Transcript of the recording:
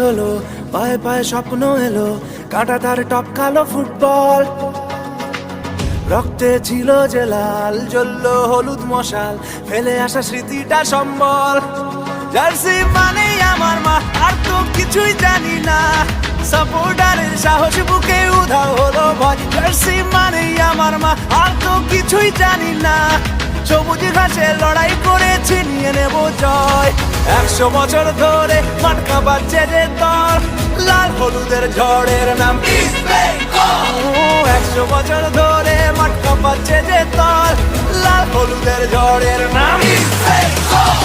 হলো, পায়ে পায়ে স্বপ্ন এলো, কাঁটাতার টপকালো ফুটবল। রক্তে ছিল যে লাল, জ্বললো হলুদ মশাল, ফেলে আসা স্মৃতিটা সম্বল। জার্সি মানেই আমার মা, আর তো কিছুই জানি না। সাপোর্টারের সাহস বুকে উধাও হলো ভয়। জার্সি মানেই আমার মা, আর তো কিছুই জানি না। সবুজ ঘাসে লড়াই করেছি, নিয়ে নেব জয়। 100 বছর ধরে মাটকা বাজছে যে দল, লাল হলুদের ঝড়ের নাম ইস্ট বেঙ্গল। 100 বছর ধরে মাটকা বাজছে যে দল, লাল হলুদের ঝড়ের নাম ইস্ট বেঙ্গল।